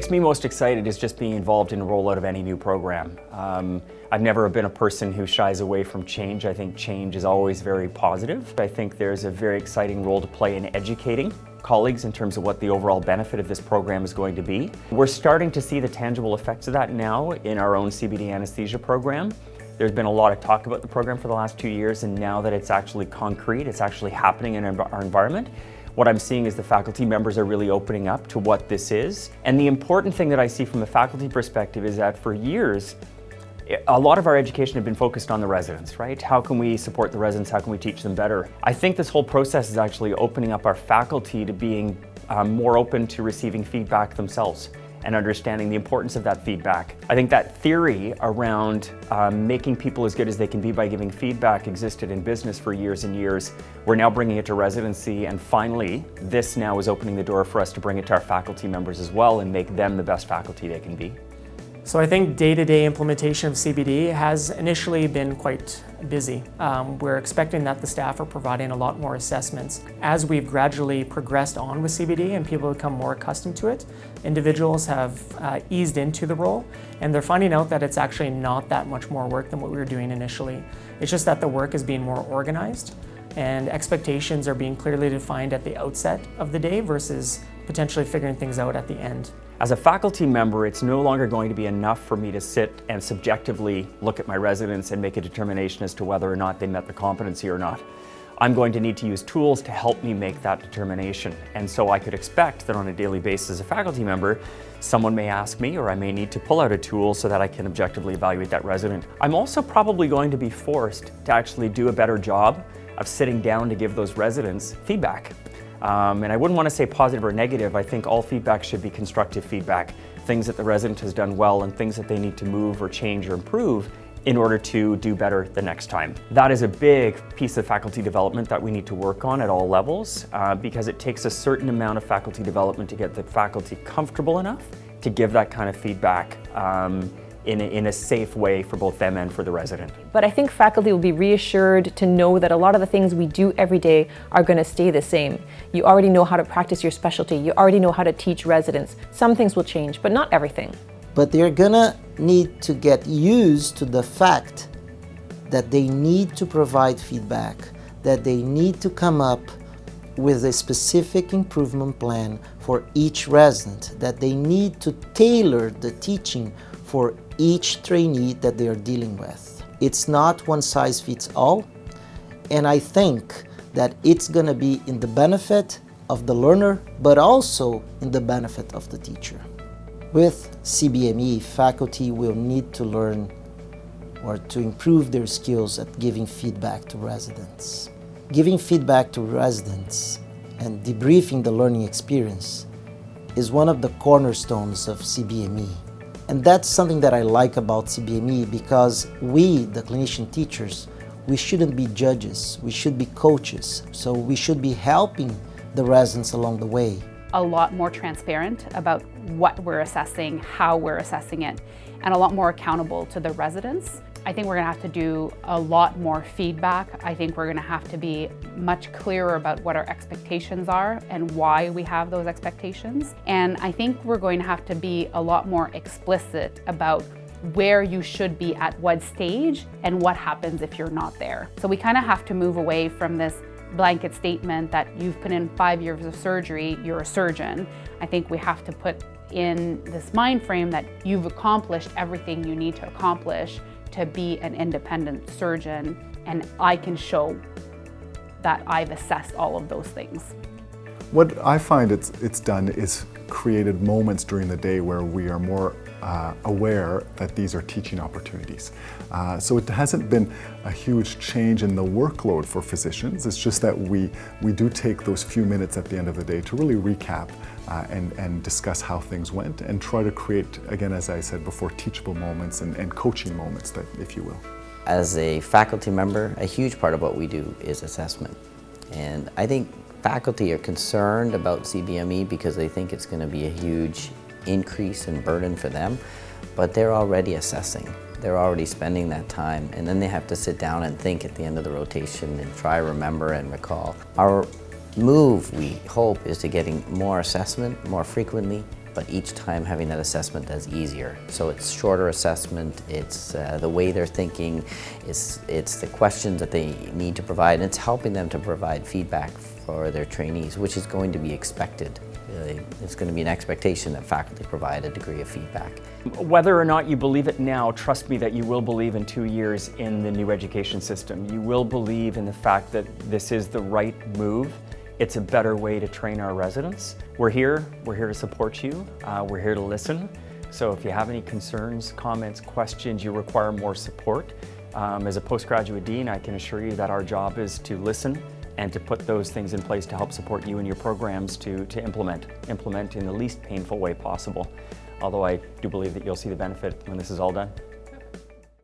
makes me most excited is just being involved in the rollout of any new program. I've never been a person who shies away from change. I think change is always very positive. I think there's a very exciting role to play in educating colleagues in terms of what the overall benefit of this program is going to be. We're starting to see the tangible effects of that now in our own CBD anesthesia program. There's been a lot of talk about the program for the last 2 years, and now that it's actually concrete, it's actually happening in our environment, what I'm seeing is the faculty members are really opening up to what this is. And the important thing that I see from a faculty perspective is that for years, a lot of our education had been focused on the residents, right? How can we support the residents? How can we teach them better? I think this whole process is actually opening up our faculty to being more open to receiving feedback themselves and understanding the importance of that feedback. I think that theory around making people as good as they can be by giving feedback existed in business for years and years. We're now bringing it to residency, and finally, this now is opening the door for us to bring it to our faculty members as well and make them the best faculty they can be. So I think day-to-day implementation of CBD has initially been quite busy. We're expecting that the staff are providing a lot more assessments. As we've gradually progressed on with CBD and people become more accustomed to it, individuals have eased into the role, and they're finding out that it's actually not that much more work than what we were doing initially. It's just that the work is being more organized and expectations are being clearly defined at the outset of the day versus potentially figuring things out at the end. As a faculty member, it's no longer going to be enough for me to sit and subjectively look at my residents and make a determination as to whether or not they met the competency or not. I'm going to need to use tools to help me make that determination. And so I could expect that on a daily basis as a faculty member, someone may ask me, or I may need to pull out a tool so that I can objectively evaluate that resident. I'm also probably going to be forced to actually do a better job of sitting down to give those residents feedback. And I wouldn't want to say positive or negative. I think all feedback should be constructive feedback, things that the resident has done well and things that they need to move or change or improve in order to do better the next time. That is a big piece of faculty development that we need to work on at all levels because it takes a certain amount of faculty development to get the faculty comfortable enough to give that kind of feedback in a safe way for both them and for the resident. But I think faculty will be reassured to know that a lot of the things we do every day are going to stay the same. You already know how to practice your specialty. You already know how to teach residents. Some things will change, but not everything. But they're gonna need to get used to the fact that they need to provide feedback, that they need to come up with a specific improvement plan for each resident, that they need to tailor the teaching for each trainee that they are dealing with. It's not one size fits all, and I think that it's going to be in the benefit of the learner, but also in the benefit of the teacher. With CBME, faculty will need to learn or to improve their skills at giving feedback to residents. Giving feedback to residents and debriefing the learning experience is one of the cornerstones of CBME. And that's something that I like about CBME because we, the clinician teachers, we shouldn't be judges, we should be coaches. So we should be helping the residents along the way. A lot more transparent about what we're assessing, how we're assessing it, and a lot more accountable to the residents. I think we're going to have to do a lot more feedback. I think we're going to have to be much clearer about what our expectations are and why we have those expectations. And I think we're going to have to be a lot more explicit about where you should be at what stage and what happens if you're not there. So we kind of have to move away from this blanket statement that you've put in 5 years of surgery, you're a surgeon. I think we have to put in this mind frame that you've accomplished everything you need to accomplish to be an independent surgeon, and I can show that I've assessed all of those things. What I find it's done is created moments during the day where we are more aware that these are teaching opportunities. So it hasn't been a huge change in the workload for physicians. It's just that we do take those few minutes at the end of the day to really recap and discuss how things went and try to create, again, as I said before, teachable moments and coaching moments, that, if you will. As a faculty member, a huge part of what we do is assessment. And I think faculty are concerned about CBME because they think it's going to be a huge increase in burden for them, but they're already assessing. They're already spending that time, and then they have to sit down and think at the end of the rotation and try, remember, and recall. Our move, we hope, is to getting more assessment more frequently but each time having that assessment does easier. So it's shorter assessment, it's the way they're thinking, it's the questions that they need to provide, and it's helping them to provide feedback for their trainees, which is going to be expected. It's going to be an expectation that faculty provide a degree of feedback. Whether or not you believe it now, trust me that you will believe in 2 years in the new education system. You will believe in the fact that this is the right move. It's a better way to train our residents. We're here to support you. We're here to listen. So if you have any concerns, comments, questions, you require more support, as a postgraduate dean, I can assure you that our job is to listen and to put those things in place to help support you and your programs to implement in the least painful way possible. Although I do believe that you'll see the benefit when this is all done.